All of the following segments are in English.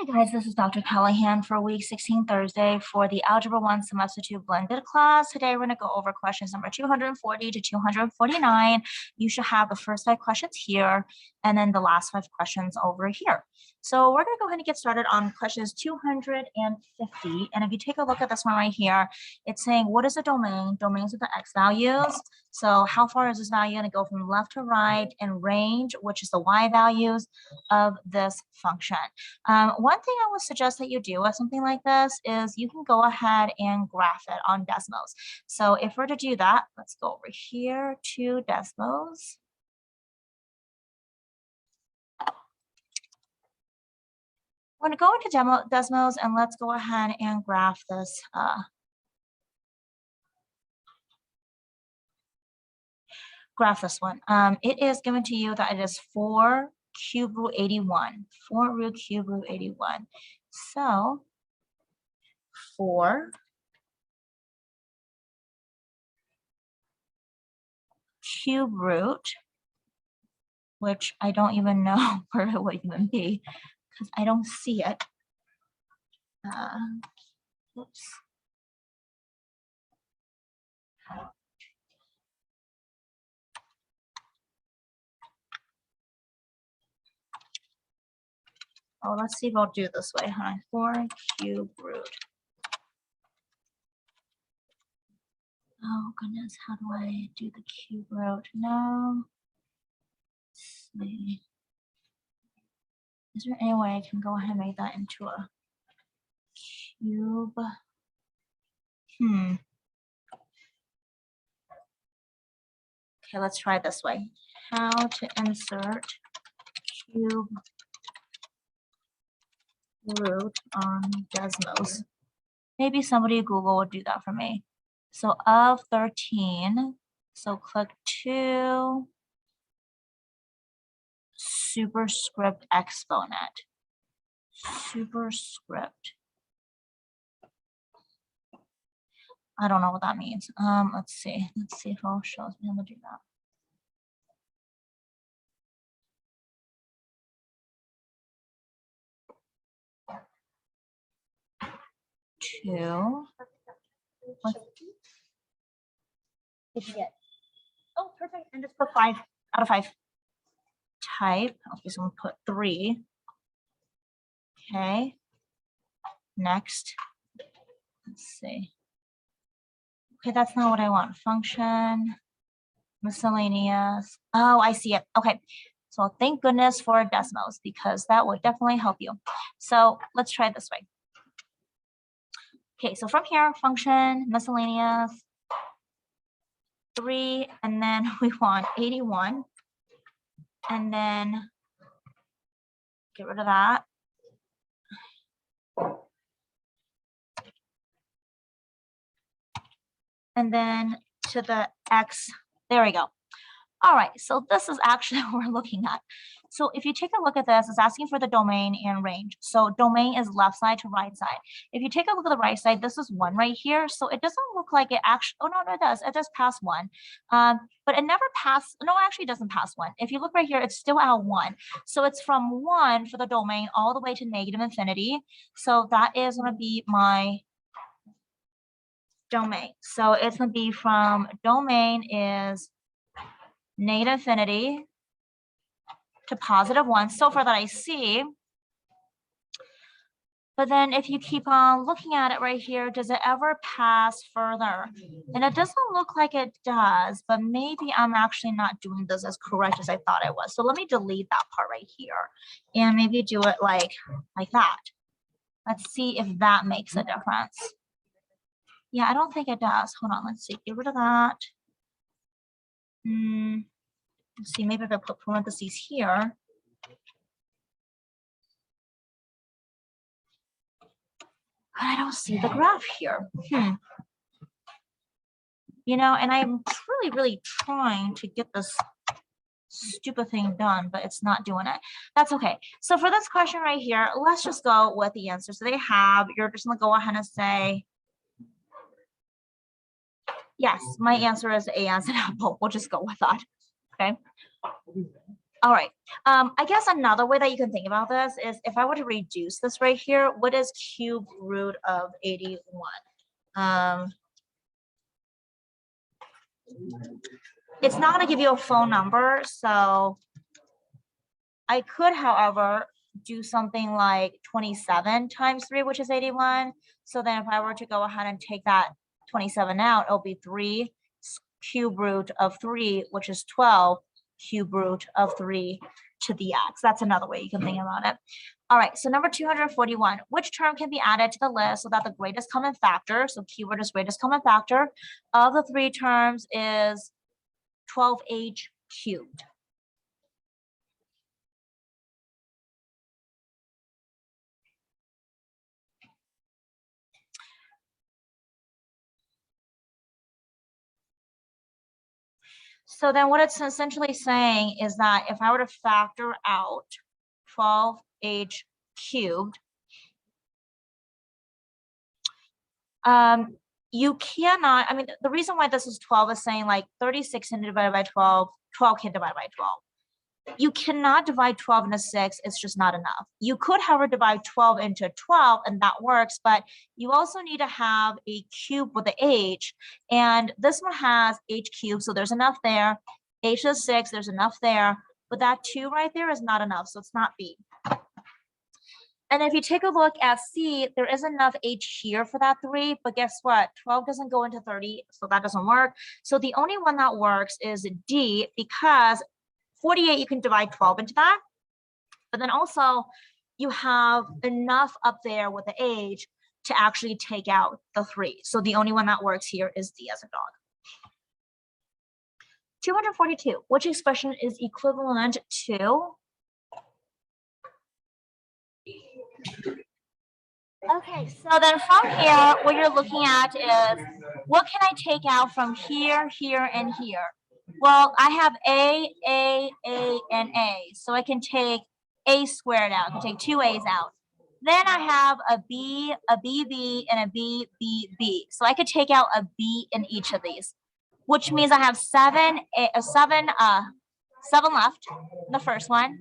Hey guys, this is Dr. Callahan for week 16 Thursday for the Algebra 1 Semester 2 Blended class. Today we're going to go over questions number 240 to 249. You should have the first 5 questions here and then the last 5 questions over here. So we're going to go ahead and get started on questions 250. And if you take a look at this one right here, it's saying what is a domain? Domains are the x values. So how far is this value going to go from left to right, and range, which is the y values of this function. One thing I would suggest that you do with something like this is you can go ahead and graph it on Desmos. So if we're to do that, let's go over here to Desmos. We're going to go into Desmos and let's go ahead and graph this. Graph this one. It is given to you that it is 4 cube root 81. 4 root cube root 81. So 4 cube root, which I don't even know where it would even be because I don't see it. Oops. Oh, let's see if I'll do it this way, huh? 4 cube root. Oh goodness, how do I do the cube root? No. Let's see. Is there any way I can go ahead and make that into a cube? Okay, let's try it this way. How to insert cube root on Desmos. Maybe somebody at Google would do that for me. So of 13, so click 2 superscript exponent. Superscript. I don't know what that means. Let's see. Let's see if it shows me how to do that. Two. What did you get? Oh, perfect. And just put 5 out of 5. Type. Okay, so I'm gonna put 3. Okay. Next. Let's see. Okay, that's not what I want. Function. Miscellaneous. Oh, I see it. Okay. So thank goodness for Desmos because that would definitely help you. So let's try it this way. Okay, so from here, function, miscellaneous, 3, and then we want 81. And then get rid of that. And then to the x, there we go. All right, so this is actually what we're looking at. So if you take a look at this, it's asking for the domain and range. So domain is left side to right side. If you take a look at the right side, this is 1 right here. So it doesn't look like it actually, oh no, it does. It does pass 1. But it never passed, no, it actually doesn't pass 1. If you look right here, it's still at 1. So it's from 1 for the domain all the way to negative infinity. So that is gonna be my domain. So it's gonna be from domain is negative infinity to positive 1 so far that I see. But then if you keep on looking at it right here, does it ever pass further? And it doesn't look like it does, but maybe I'm actually not doing this as correct as I thought I was. So let me delete that part right here and maybe do it like that. Let's see if that makes a difference. Yeah, I don't think it does. Hold on, let's see. Get rid of that. Let's see, maybe if I put parentheses here. I don't see the graph here. You know, and I'm really trying to get this stupid thing done, but it's not doing it. That's okay. So for this question right here, let's just go with the answer. So they have, you're just gonna go ahead and say, yes, my answer is A as an apple. We'll just go with that. Okay. All right. I guess another way that you can think about this is if I were to reduce this right here, what is cube root of 81? It's not going to give you a phone number, so I could, however, do something like 27 times 3, which is 81. So then if I were to go ahead and take that 27 out, it'll be 3 cube root of 3, which is 12 cube root of 3 to the x. That's another way you can think about it. All right, so number 241, which term can be added to the list so that the greatest common factor, so keyword is greatest common factor, of the 3 terms is 12h cubed? So then what it's essentially saying is that if I were to factor out 12h cubed, you cannot, I mean, the reason why this is 12 is saying like 36 divided by 12, 12 can divide by 12. You cannot divide 12 into 6, it's just not enough. You could, however, divide 12 into 12 and that works, but you also need to have a cube with the h, and this one has h cubed, so there's enough there. H is 6, there's enough there, but that 2 right there is not enough, so it's not B. And if you take a look at C, there is enough h here for that 3, but guess what? 12 doesn't go into 30, so that doesn't work. So the only one that works is D, because 48, you can divide 12 into that, but then also you have enough up there with the age to actually take out the 3. So the only one that works here is D as a dog. 242, which expression is equivalent to? Okay, so then from here, what you're looking at is, what can I take out from here, here, and here? Well, I have A, and A. So I can take A squared out. I can take 2 A's out. Then I have a B, and a B. So I could take out a B in each of these, which means I have 7 left, the first one,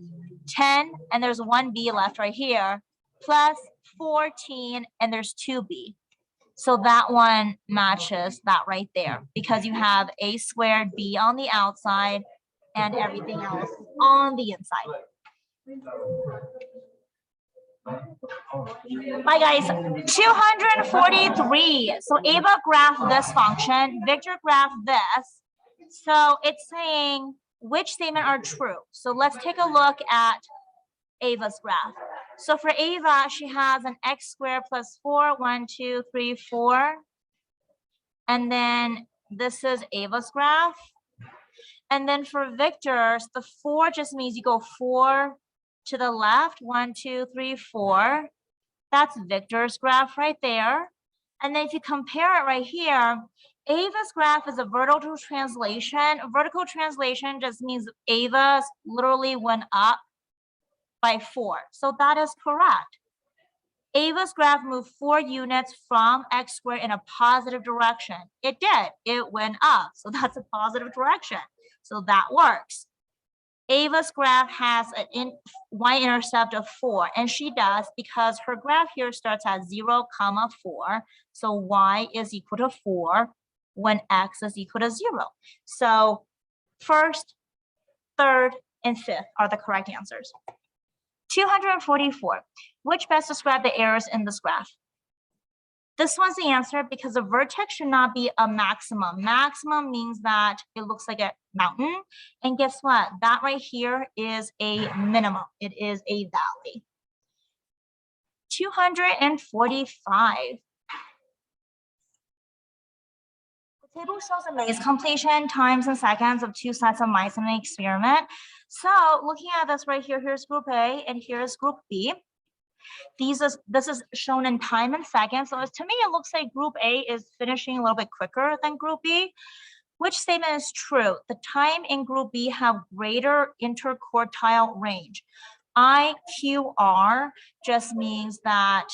10, and there's 1 B left right here, plus 14, and there's 2 B. So that one matches that right there because you have A squared B on the outside and everything else on the inside. Bye guys. 243. So Ava graphed this function, Victor graphed this. So it's saying which statement are true. So let's take a look at Ava's graph. So for Ava, she has an x squared plus 4, 1, 2, 3, 4. And then this is Ava's graph. And then for Victor's, the 4 just means you go 4 to the left, 1, 2, 3, 4. That's Victor's graph right there. And then if you compare it right here, Ava's graph is a vertical translation. Vertical translation just means Ava's literally went up by 4. So that is correct. Ava's graph moved 4 units from x squared in a positive direction. It did. It went up. So that's a positive direction. So that works. Ava's graph has an y-intercept of 4, and she does because her graph here starts at 0, 4. So y is equal to 4 when x is equal to 0. So first, third, and fifth are the correct answers. 244. Which best describe the errors in this graph? This one's the answer because the vertex should not be a maximum. Maximum means that it looks like a mountain. And guess what? That right here is a minimum. It is a valley. 245. The table shows the maze completion times and seconds of 2 sets of mice in an experiment. So looking at this right here, here's group A and here's group B. This is shown in time and seconds. So to me, it looks like group A is finishing a little bit quicker than group B. Which statement is true? The time in group B have greater interquartile range. IQR just means that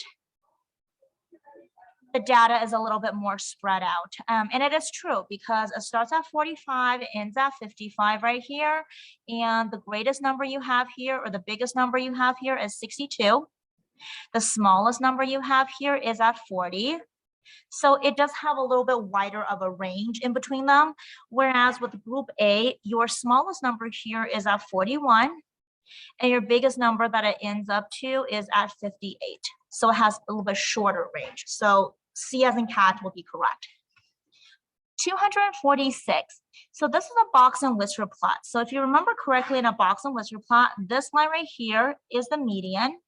the data is a little bit more spread out. And it is true because it starts at 45, ends at 55 right here. And the greatest number you have here, or the biggest number you have here, is 62. The smallest number you have here is at 40. So it does have a little bit wider of a range in between them. Whereas with group A, your smallest number here is at 41. And your biggest number that it ends up to is at 58. So it has a little bit shorter range. So C as in cat will be correct. 246. So this is a box and whisker plot. So if you remember correctly in a box and whisker plot, this line right here is the median.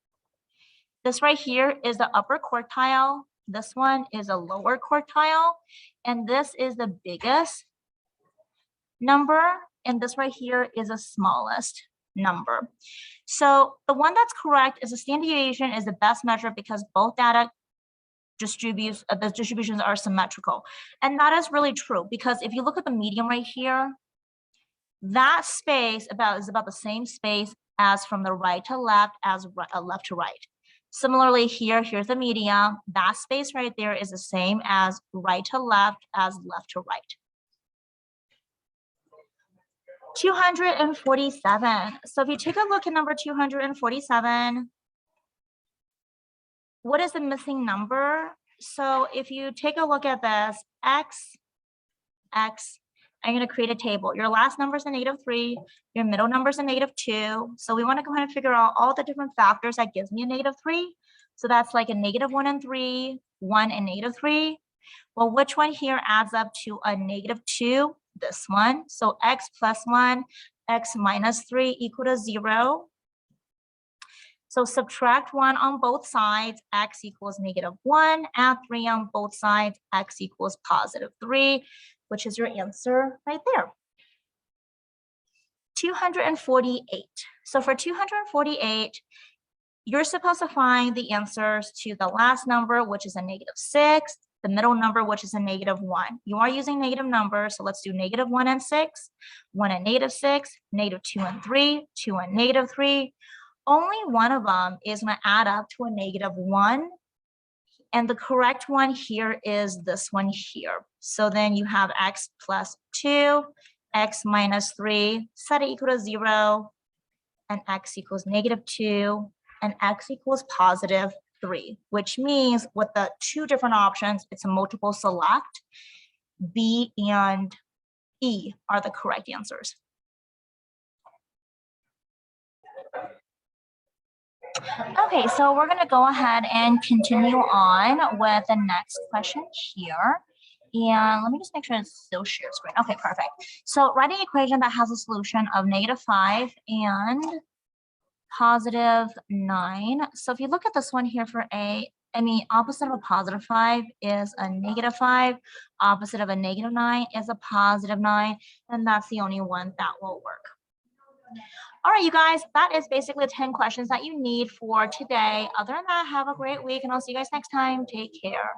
This right here is the upper quartile. This one is a lower quartile. And this is the biggest number. And this right here is the smallest number. So the one that's correct is the standard deviation is the best measure because both data the distributions are symmetrical. And that is really true because if you look at the median right here, that space is about the same space as from the right to left as left to right. Similarly here, here's the median. That space right there is the same as right to left as left to right. 247. So if you take a look at number 247, what is the missing number? So if you take a look at this, X, I'm going to create a table. Your last number is a -3, your middle number is a -2. So we want to go ahead and figure out all the different factors that gives me a -3. So that's like a -1 and 3, 1 and -3. Well, which one here adds up to a -2? This one. So X plus 1, X minus 3 equal to 0. So subtract 1 on both sides, X equals -1, add 3 on both sides, X equals +3, which is your answer right there. 248. So for 248, you're supposed to find the answers to the last number, which is a -6, the middle number, which is a -1. You are using negative numbers, so let's do -1 and 6, 1 and -6, -2 and 3, 2 and -3. Only one of them is going to add up to a -1. And the correct one here is this one here. So then you have X plus 2, X minus 3, set it equal to 0, and X equals -2, and X equals +3, which means with the two different options, it's a multiple select. B and E are the correct answers. Okay, so we're going to go ahead and continue on with the next question here. And let me just make sure it's still share screen. Okay, perfect. So write an equation that has a solution of -5 and +9. So if you look at this one here for A, opposite of a +5 is a -5. Opposite of a -9 is a +9. And that's the only one that will work. All right, you guys, that is basically the 10 questions that you need for today. Other than that, have a great week and I'll see you guys next time. Take care.